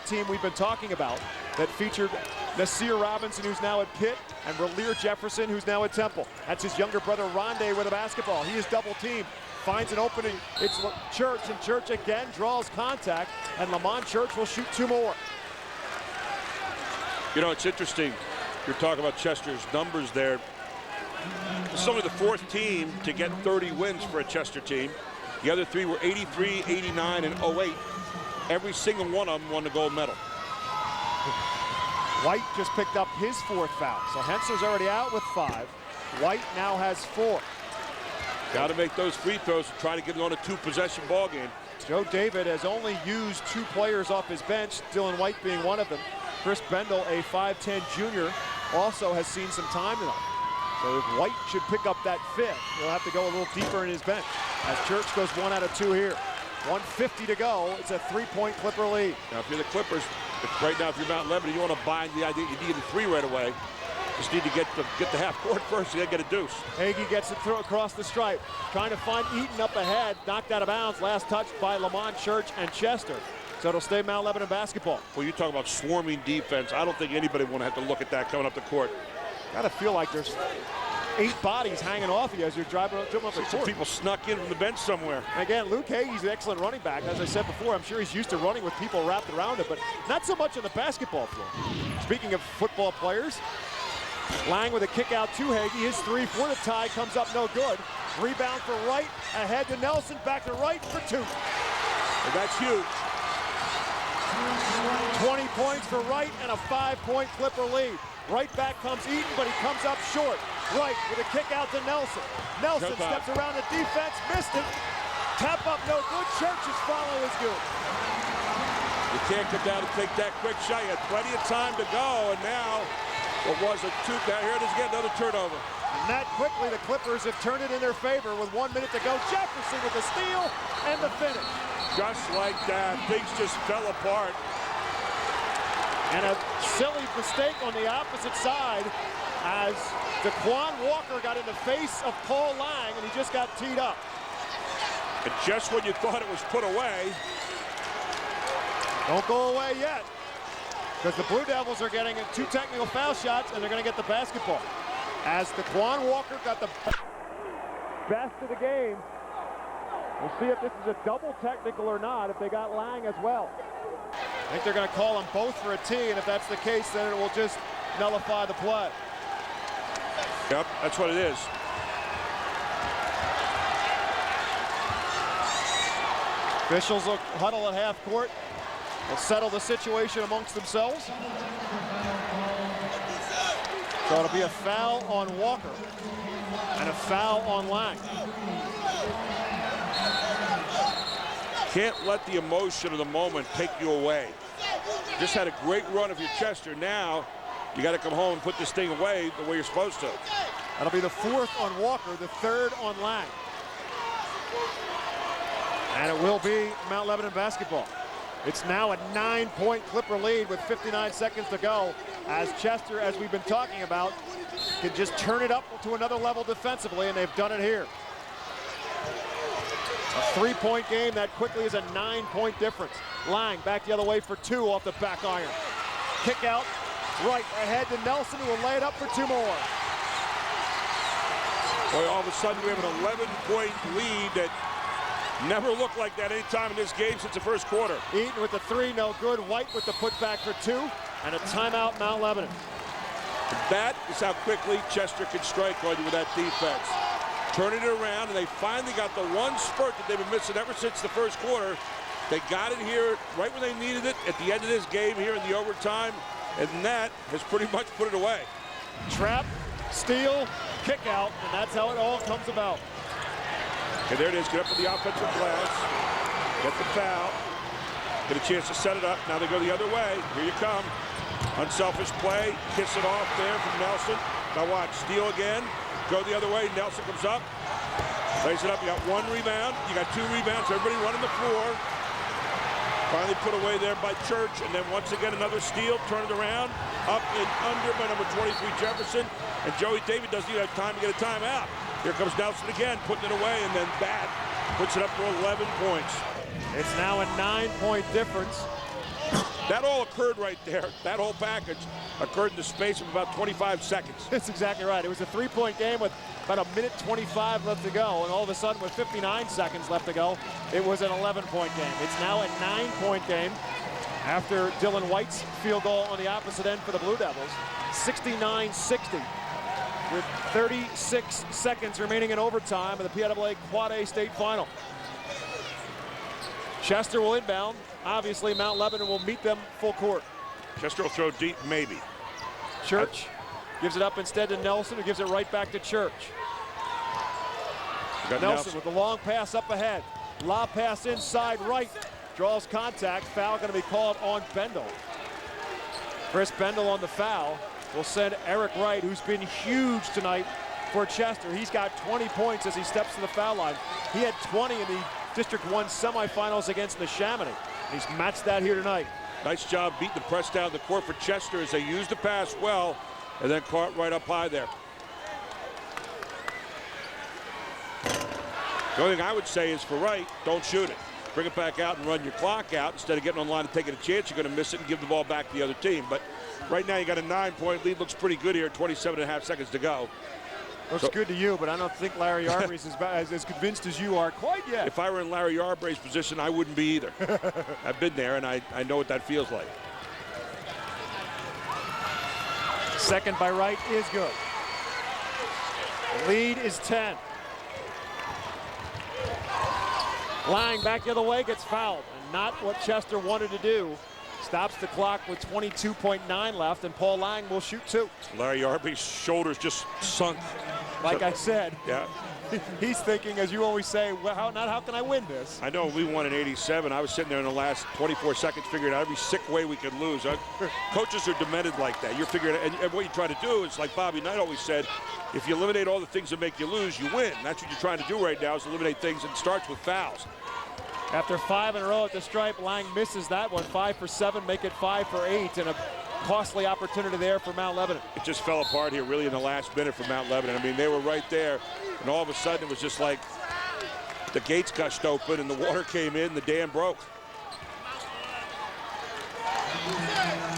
team we've been talking about that featured Nasir Robinson, who's now at Pitt, and Raleigh Jefferson, who's now at Temple. That's his younger brother, Rondé, with the basketball. He is double-teamed, finds an opening. It's Church, and Church again draws contact, and Lamont Church will shoot 2 more. You know, it's interesting. You're talking about Chester's numbers there. It's only the 4th team to get 30 wins for a Chester team. The other 3 were 83, 89, and 08. Every single one of them won the gold medal. White just picked up his 4th foul. So Hensler's already out with 5. White now has 4. Got to make those free throws to try to get it on a 2-possession ball game. Joe David has only used 2 players off his bench, Dylan White being one of them. Chris Bendel, a 5'10 junior, also has seen some time tonight. So if White should pick up that 5th, he'll have to go a little deeper in his bench. As Church goes 1 out of 2 here. 1:50 to go. It's a 3-point Clipper lead. Now, if you're the Clippers, right now, if you're Mount Lebanon, you want to buy the idea you need a 3 right away. Just need to get the half court first. You got to get a deuce. Hagee gets it through across the stripe. Trying to find Eaton up ahead. Knocked out of bounds. Last touch by Lamont Church and Chester. So it'll stay Mount Lebanon basketball. Well, you talk about swarming defense. I don't think anybody want to have to look at that coming up the court. Gotta feel like there's 8 bodies hanging off you as you're driving up the court. Some people snuck in from the bench somewhere. Again, Luke Hagee's an excellent running back. As I said before, I'm sure he's used to running with people wrapped around him, but not so much on the basketball floor. Speaking of football players, Lang with a kick out to Hagee. His 3 for the tie comes up no good. Rebound for Wright, ahead to Nelson, back to Wright for 2. And that's huge. 20 points for Wright and a 5-point Clipper lead. Right back comes Eaton, but he comes up short. Wright with a kick out to Nelson. Nelson steps around the defense, missed it. Tap up no good. Church's follow is good. You can't get down and take that quick shot. You had plenty of time to go, and now what was it? 2 down here. It is again, another turnover. And that quickly, the Clippers have turned it in their favor with 1 minute to go. Jefferson with the steal and the finish. Just like that, things just fell apart. And a silly mistake on the opposite side as Daquan Walker got in the face of Paul Lang, and he just got teed up. And just when you thought it was put away. Don't go away yet, because the Blue Devils are getting 2 technical foul shots, and they're going to get the basketball. As Daquan Walker got the best of the game. We'll see if this is a double technical or not, if they got Lang as well. I think they're going to call them both for a tee, and if that's the case, then it will just nullify the play. Yep, that's what it is. Officials will huddle at half court. They'll settle the situation amongst themselves. So it'll be a foul on Walker and a foul on Lang. Can't let the emotion of the moment take you away. Just had a great run of your Chester. Now you got to come home and put this thing away the way you're supposed to. That'll be the 4th on Walker, the 3rd on Lang. And it will be Mount Lebanon basketball. It's now a 9-point Clipper lead with 59 seconds to go, as Chester, as we've been talking about, can just turn it up to another level defensively, and they've done it here. A 3-point game that quickly is a 9-point difference. Lang back the other way for 2 off the back iron. Kick out, right ahead to Nelson, who will lay it up for 2 more. Boy, all of a sudden we have an 11-point lead that never looked like that any time in this game since the first quarter. Eaton with the 3, no good. White with the putback for 2, and a timeout, Mount Lebanon. That is how quickly Chester can strike on you with that defense. Turning it around, and they finally got the one spurt that they've been missing ever since the first quarter. They got it here right when they needed it at the end of this game here in the overtime, and that has pretty much put it away. Trap, steal, kick out, and that's how it all comes about. And there it is, get up with the offensive glass, get the foul, get a chance to set it up. Now they go the other way. Here you come. Unselfish play, kiss it off there from Nelson. Now watch, steal again, go the other way. Nelson comes up, lays it up. You got 1 rebound, you got 2 rebounds, everybody running the floor. Finally put away there by Church, and then once again another steal, turn it around, up and under by number 23 Jefferson, and Joey David doesn't even have time to get a timeout. Here comes Nelson again, putting it away, and then that puts it up to 11 points. It's now a 9-point difference. That all occurred right there. That whole package occurred in the space of about 25 seconds. That's exactly right. It was a 3-point game with about 1:25 left to go, and all of a sudden with 59 seconds left to go, it was an 11-point game. It's now a 9-point game after Dylan White's field goal on the opposite end for the Blue Devils. 69-60 with 36 seconds remaining in overtime of the PIAA Quad A state final. Chester will inbound. Obviously, Mount Lebanon will meet them full court. Chester will throw deep, maybe. Church gives it up instead to Nelson, who gives it right back to Church. Nelson with the long pass up ahead. Lob pass inside right. Draws contact. Foul going to be called on Bendel. Chris Bendel on the foul will send Eric Wright, who's been huge tonight for Chester. He's got 20 points as he steps to the foul line. He had 20 in the District 1 semifinals against Neshaminy. He's matched that here tonight. Nice job beating the press down the court for Chester as they used the pass well and then caught right up high there. The only thing I would say is for Wright, don't shoot it. Bring it back out and run your clock out. Instead of getting on the line and taking a chance, you're going to miss it and give the ball back to the other team. But right now you got a 9-point lead. Looks pretty good here, 27.5 seconds to go. Looks good to you, but I don't think Larry Yarbrough is as convinced as you are quite yet. If I were in Larry Yarbrough's position, I wouldn't be either. I've been there, and I know what that feels like. Second by Wright is good. The lead is 10. Lang back the other way, gets fouled, and not what Chester wanted to do. Stops the clock with 22.9 left, and Paul Lang will shoot 2. Larry Yarbrough's shoulders just sunk. Like I said, yeah, he's thinking, as you always say, well, how can I win this? I know we won in '87. I was sitting there in the last 24 seconds figuring out every sick way we could lose. Coaches are demented like that. You're figuring, and what you try to do is, like Bobby Knight always said, if you eliminate all the things that make you lose, you win. That's what you're trying to do right now, is eliminate things, and it starts with fouls. After 5 in a row at the stripe, Lang misses that one. 5 for 7, make it 5 for 8, and a costly opportunity there for Mount Lebanon. It just fell apart here really in the last minute for Mount Lebanon. I mean, they were right there, and all of a sudden it was just like the gates gushed open and the water came in, the dam broke.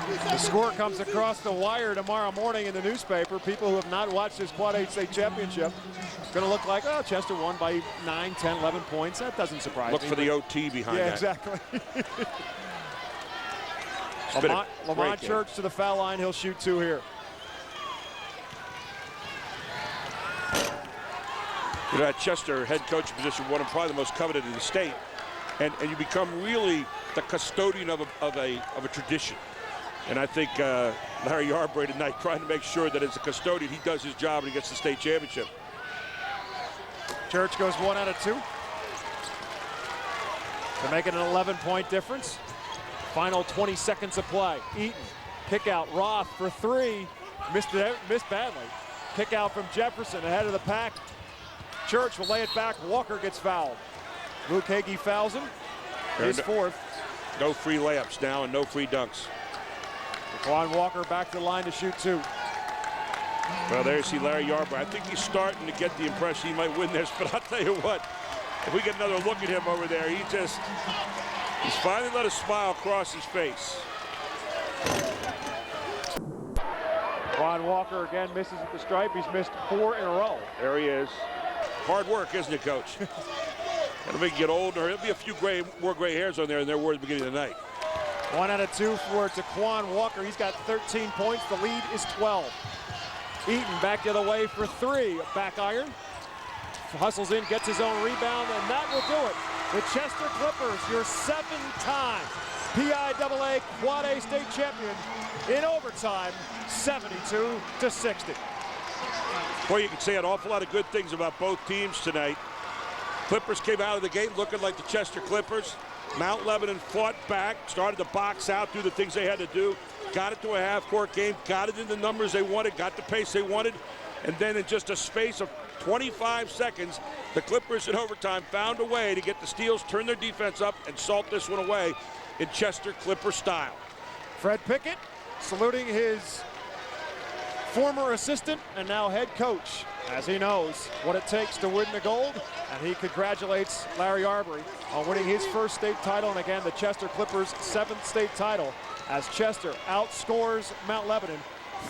The score comes across the wire tomorrow morning in the newspaper. People who have not watched this Quad 8 state championship, it's going to look like, oh, Chester won by 9, 10, 11 points. That doesn't surprise me. Look for the OT behind that. Yeah, exactly. Lamont Church to the foul line. He'll shoot 2 here. You know, at Chester, head coach position, one of probably the most coveted in the state, and you become really the custodian of a tradition. And I think Larry Yarbrough tonight trying to make sure that as a custodian, he does his job and he gets the state championship. Church goes 1 out of 2 to make it an 11-point difference. Final 20 seconds of play. Eaton, kick out. Roth for 3, missed badly. Kick out from Jefferson ahead of the pack. Church will lay it back. Walker gets fouled. Luke Hagee fouls him. His 4th. No free layups now and no free dunks. Quan Walker back to the line to shoot 2. Well, there you see Larry Yarbrough. I think he's starting to get the impression he might win this, but I'll tell you what, if we get another look at him over there, he's finally let a smile cross his face. Quan Walker again misses at the stripe. He's missed 4 in a row. There he is. Hard work, isn't it, Coach? It'll make you get older. There'll be a few more gray hairs on there than there were at the beginning of the night. 1 out of 2 for Quan Walker. He's got 13 points. The lead is 12. Eaton back the other way for 3. Back iron. Hustles in, gets his own rebound, and that will do it. The Chester Clippers, your 7-time PIAA Quad A state champion in overtime, 72-60. Boy, you can say an awful lot of good things about both teams tonight. Clippers came out of the gate looking like the Chester Clippers. Mount Lebanon fought back, started to box out, do the things they had to do, got it to a half-court game, got it in the numbers they wanted, got the pace they wanted, and then in just a space of 25 seconds, the Clippers in overtime found a way to get the steals, turn their defense up, and salt this one away in Chester Clipper style. Fred Pickett saluting his former assistant and now head coach, as he knows what it takes to win the gold, and he congratulates Larry Arbery on winning his first state title, and again the Chester Clippers' 7th state title, as Chester outscores Mount Lebanon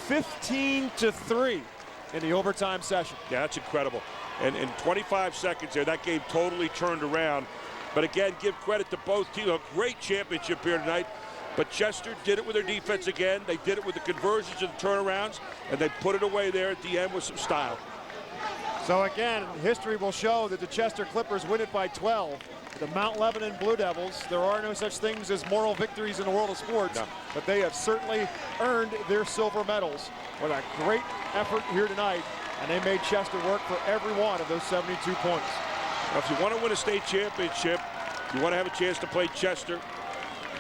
15-3 in the overtime session. Yeah, that's incredible. And in 25 seconds there, that game totally turned around. But again, give credit to both teams. A great championship here tonight. But Chester did it with their defense again. They did it with the conversions and the turnarounds, and they put it away there at the end with some style. So again, history will show that the Chester Clippers win it by 12. The Mount Lebanon Blue Devils, there are no such things as moral victories in the world of sports, no. But they have certainly earned their silver medals with a great effort here tonight, and they made Chester work for every one of those 72 points. Now, if you want to win a state championship, you want to have a chance to play Chester.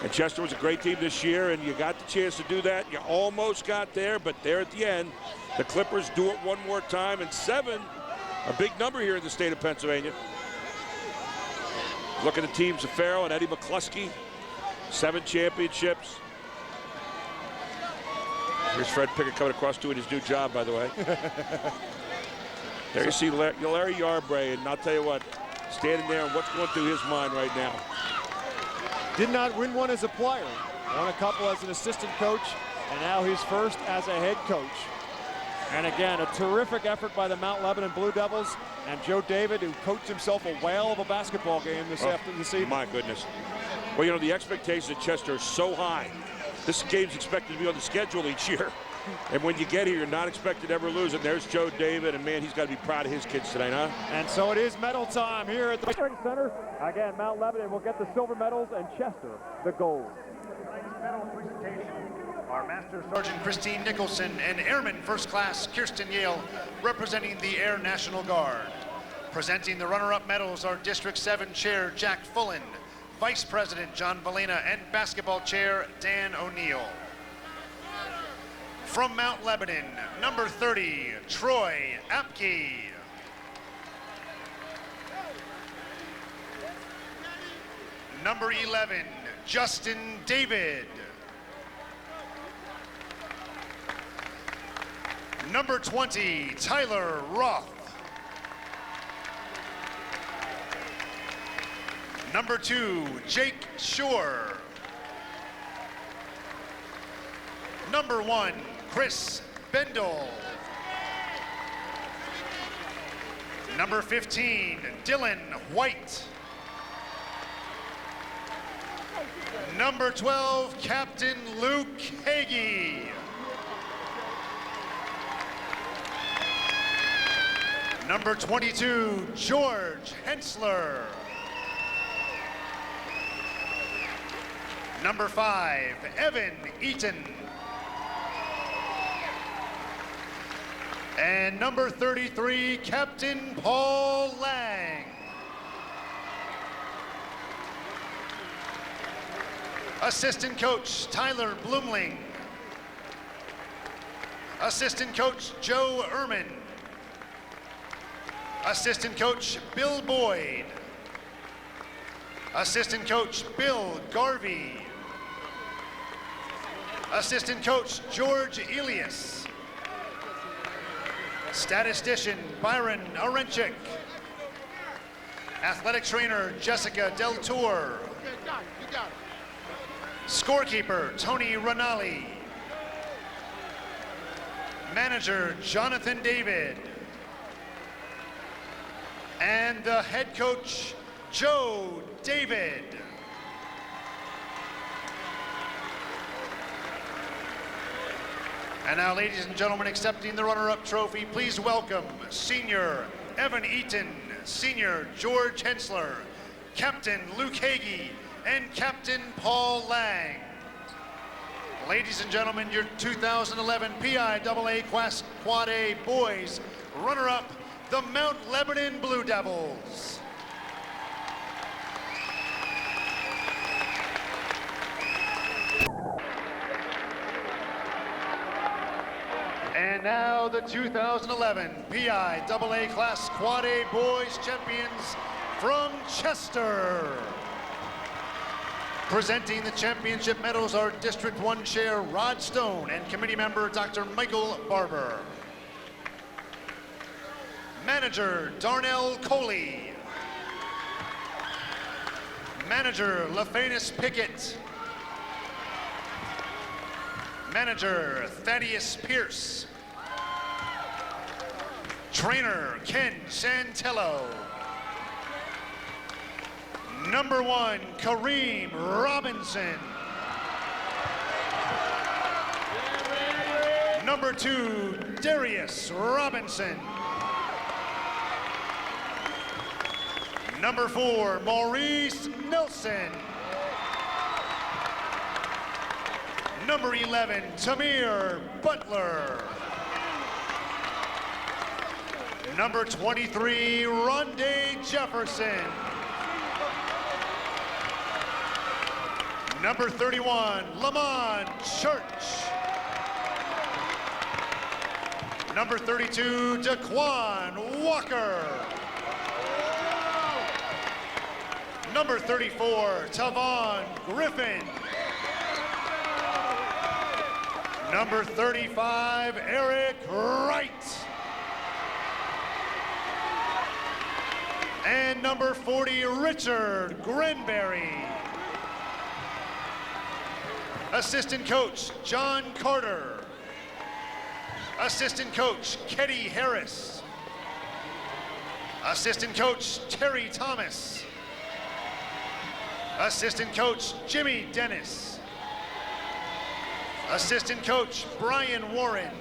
And Chester was a great team this year, and you got the chance to do that. You almost got there, but there at the end, the Clippers do it one more time, and 7, a big number here in the state of Pennsylvania. Look at the teams of Farrell and Eddie McCluskey, 7 championships. Here's Fred Pickett coming across doing his new job, by the way. There you see Larry Yarbray, and I'll tell you what, standing there and what's going through his mind right now. Did not win one as a player, won a couple as an assistant coach, and now he's first as a head coach. And again, a terrific effort by the Mount Lebanon Blue Devils and Joe David, who coached himself a whale of a basketball game this evening. My goodness. Well, you know, the expectations at Chester are so high. This game's expected to be on the schedule each year. And when you get here, you're not expected to ever lose. And there's Joe David, and man, he's got to be proud of his kids tonight, huh? And so it is medal time here at the Center. Again, Mount Lebanon will get the silver medals and Chester the gold. Medal presentation are Master Sergeant Christine Nicholson and Airman First Class Kirsten Yale, representing the Air National Guard. Presenting the runner-up medals are District 7 Chair Jack Fullen, Vice President John Valena, and Basketball Chair Dan O'Neill. From Mount Lebanon, number 30, Troy Apke. Number 11, Justin David. Number 20, Tyler Roth. Number 2, Jake Shore. Number 1, Chris Bendel. Number 15, Dylan White. Number 12, Captain Luke Hagee. Number 22, George Hensler. Number 5, Evan Eaton. And number 33, Captain Paul Lang. Assistant Coach Tyler Blumling. Assistant Coach Joe Ehrman. Assistant Coach Bill Boyd. Assistant Coach Bill Garvey. Assistant Coach George Elias. Statistician Byron Arenchik. Athletic trainer Jessica Del Tour. Scorekeeper Tony Ranalli. Manager Jonathan David. And the head coach Joe David. And now, ladies and gentlemen, accepting the runner-up trophy, please welcome Senior Evan Eaton, Senior George Hensler, Captain Luke Hagee, and Captain Paul Lang. Ladies and gentlemen, your 2011 PIAA Class Quad A Boys runner-up, the Mount Lebanon Blue Devils. And now the 2011 PIAA Class Quad A Boys champions from Chester. Presenting the championship medals are District 1 Chair Rod Stone and Committee Member Dr. Michael Barber. Manager Darnell Coley. Manager LaFanis Pickett. Manager Thaddeus Pierce. Trainer Ken Santello. Number 1, Kareem Robinson. Number 2, Darius Robinson. Number 4, Maurice Nelson. Number 11, Tamir Butler. Number 23, Rondé Jefferson. Number 31, Lamont Church. Number 32, Daquan Walker. Number 34, Tavon Griffin. Number 35, Eric Wright. And number 40, Richard Grenberry. Assistant coach, John Carter. Assistant coach, Ketty Harris. Assistant coach, Terry Thomas. Assistant coach, Jimmy Dennis. Assistant coach, Brian Warren.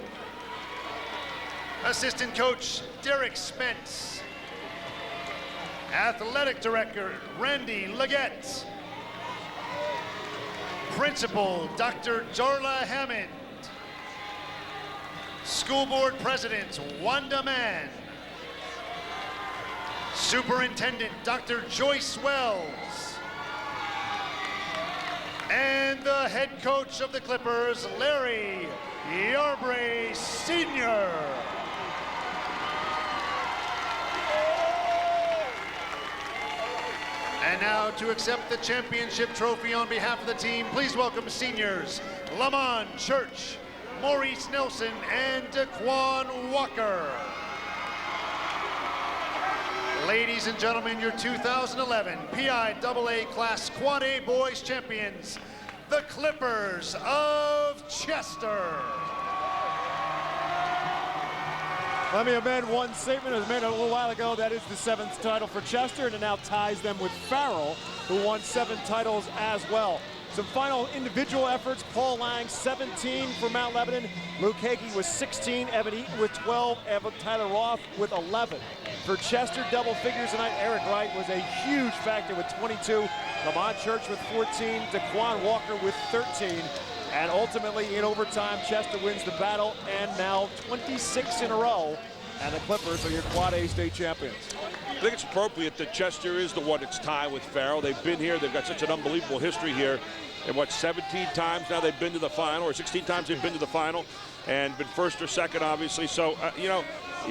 Assistant coach, Derek Spence. Athletic director, Randy Leggett. Principal, Dr. Darla Hammond. School board president, Wanda Mann. Superintendent, Dr. Joyce Wells. And the head coach of the Clippers, Larry Yarbray Sr. And now to accept the championship trophy on behalf of the team, please welcome seniors Lamont Church, Maurice Nelson, and Daquan Walker. Ladies and gentlemen, your 2011 PIAA Class Quad A Boys Champions, the Clippers of Chester. Let me amend one statement that was made a little while ago. That is the 7th title for Chester, and it now ties them with Farrell, who won 7 titles as well. Some final individual efforts: Paul Lang, 17 for Mount Lebanon. Luke Hagee with 16, Evan Eaton with 12, Tyler Roth with 11. For Chester, double figures tonight. Eric Wright was a huge factor with 22. Lamont Church with 14, Daquan Walker with 13. And ultimately, in overtime, Chester wins the battle, and now 26 in a row. And the Clippers are your Quad A state champions. I think it's appropriate that Chester is the one that's tied with Farrell. They've been here. They've got such an unbelievable history here. And what, 17 times now they've been to the final, or 16 times they've been to the final, and been first or second, obviously. So, you know,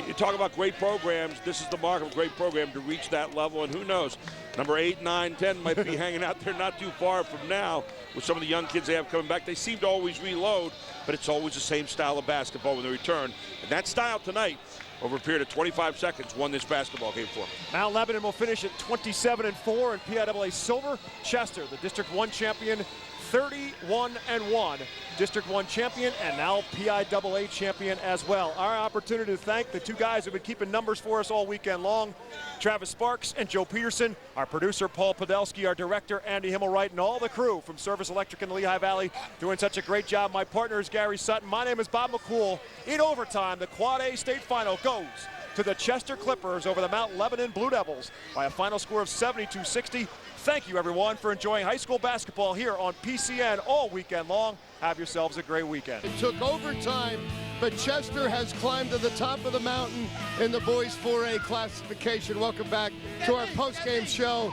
you talk about great programs. This is the mark of a great program to reach that level. And who knows, number 8, 9, 10 might be hanging out there not too far from now with some of the young kids they have coming back. They seem to always reload, but it's always the same style of basketball when they return. And that style tonight, over a period of 25 seconds, won this basketball game for them. Mount Lebanon will finish at 27-4 in PIAA silver. Chester, the District 1 champion, 31-1. District 1 champion, and now PIAA champion as well. Our opportunity to thank the two guys who've been keeping numbers for us all weekend long, Travis Sparks and Joe Peterson, our producer Paul Podolsky, our director Andy Himmelwright, and all the crew from Service Electric in the Lehigh Valley doing such a great job. My partner is Gary Sutton. My name is Bob McCool. In overtime, the Quad A state final goes to the Chester Clippers over the Mount Lebanon Blue Devils by a final score of 72-60. Thank you, everyone, for enjoying high school basketball here on PCN all weekend long. Have yourselves a great weekend. It took overtime, but Chester has climbed to the top of the mountain in the boys 4A classification. Welcome back to our post-game show.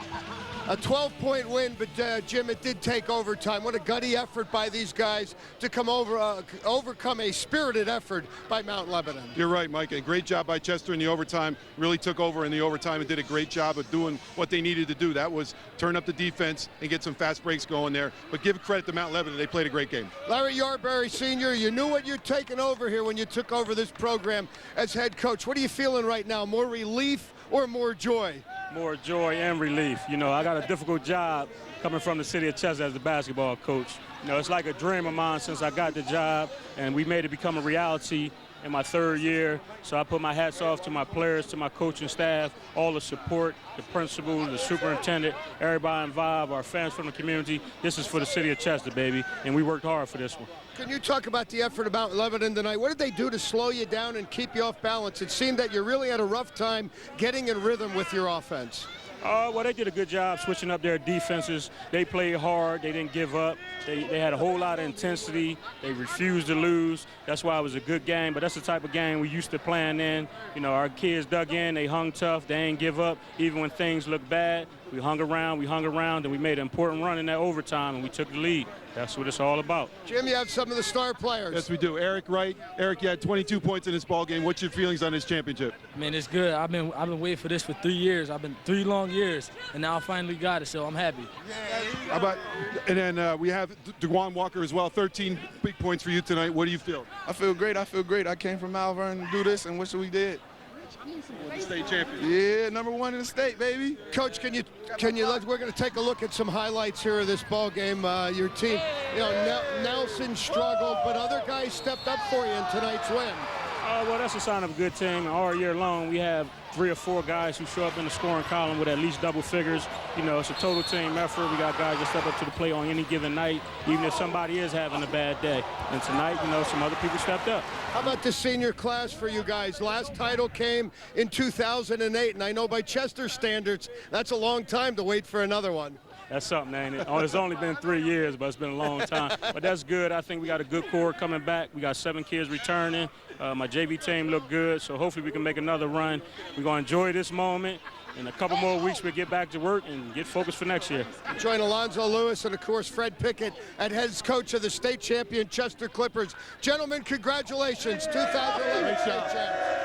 A 12-point win, but Jim, it did take overtime. What a gutty effort by these guys to come overcome a spirited effort by Mount Lebanon. You're right, Mike. A great job by Chester in the overtime. Really took over in the overtime and did a great job of doing what they needed to do. That was turn up the defense and get some fast breaks going there. But give credit to Mount Lebanon. They played a great game. Larry Yarberry, Sr., you knew what you'd taken over here when you took over this program as head coach. What are you feeling right now? More relief or more joy? More joy and relief. You know, I got a difficult job coming from the city of Chester as the basketball coach. You know, it's like a dream of mine since I got the job, and we made it become a reality in my 3rd year. So I put my hats off to my players, to my coaching staff, all the support, the principal, the superintendent, everybody involved, our fans from the community. This is for the city of Chester, baby, and we worked hard for this one. Can you talk about the effort about Lebanon tonight? What did they do to slow you down and keep you off balance? It seemed that you really had a rough time getting in rhythm with your offense. Well, they did a good job switching up their defenses. They played hard. They didn't give up. They had a whole lot of intensity. They refused to lose. That's why it was a good game. But that's the type of game we used to playing in. You know, our kids dug in. They hung tough. They ain't give up. Even when things looked bad, we hung around, and we made an important run in that overtime, and we took the lead. That's what it's all about. Jim, you have some of the star players. Yes, we do. Eric Wright. Eric, you had 22 points in this ball game. What's your feelings on this championship? Man, it's good. I've been waiting for this for 3 years. I've been 3 long years, and now I finally got it, so I'm happy. How about, and then we have DeJuan Walker as well. 13 big points for you tonight. What do you feel? I feel great. I feel great. I came from Malvern to do this, and wish we did. State champion. Yeah, #1 in the state, baby. Coach, we're going to take a look at some highlights here of this ball game. Your team, you know, Nelson struggled, but other guys stepped up for you in tonight's win. Well, that's a sign of a good team. All year long, we have 3 or 4 guys who show up in the scoring column with at least double figures. You know, it's a total team effort. We got guys that step up to the plate on any given night, even if somebody is having a bad day. And tonight, you know, some other people stepped up. How about the senior class for you guys? Last title came in 2008, and I know by Chester standards, that's a long time to wait for another one. That's something, ain't it? It's only been 3 years, but it's been a long time. But that's good. I think we got a good core coming back. We got 7 kids returning. My JV team looked good, so hopefully we can make another run. We're going to enjoy this moment. In a couple more weeks, we'll get back to work and get focused for next year. Join Alonzo Lewis and, of course, Fred Pickett at head coach of the state champion Chester Clippers. Gentlemen, congratulations, 2011 state champions.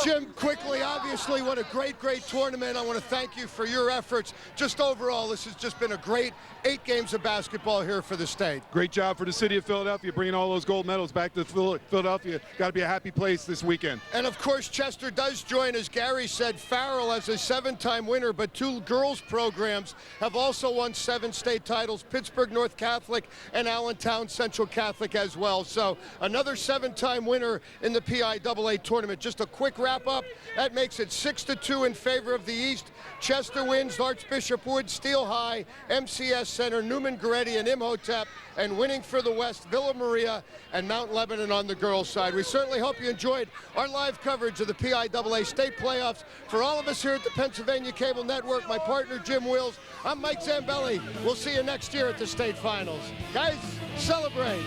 Jim, quickly, obviously, what a great, great tournament. I want to thank you for your efforts. Just overall, this has just been a great 8 games of basketball here for the state. Great job for the city of Philadelphia, bringing all those gold medals back to Philadelphia. Got to be a happy place this weekend. And, of course, Chester does join, as Gary said, Farrell as a 7-time winner, but 2 girls programs have also won 7 state titles, Pittsburgh North Catholic and Allentown Central Catholic as well. So another 7-time winner in the PIAA tournament. Just a quick wrap-up. That makes it 6-2 in favor of the East. Chester wins, Archbishop Wood, Steel High, MCS Center, Newman Goretti, and Imhotep, and winning for the West, Villa Maria and Mount Lebanon on the girls' side. We certainly hope you enjoyed our live coverage of the PIAA state playoffs. For all of us here at the Pennsylvania Cable Network, my partner Jim Wills, I'm Mike Zambelli. We'll see you next year at the state finals. Guys, celebrate.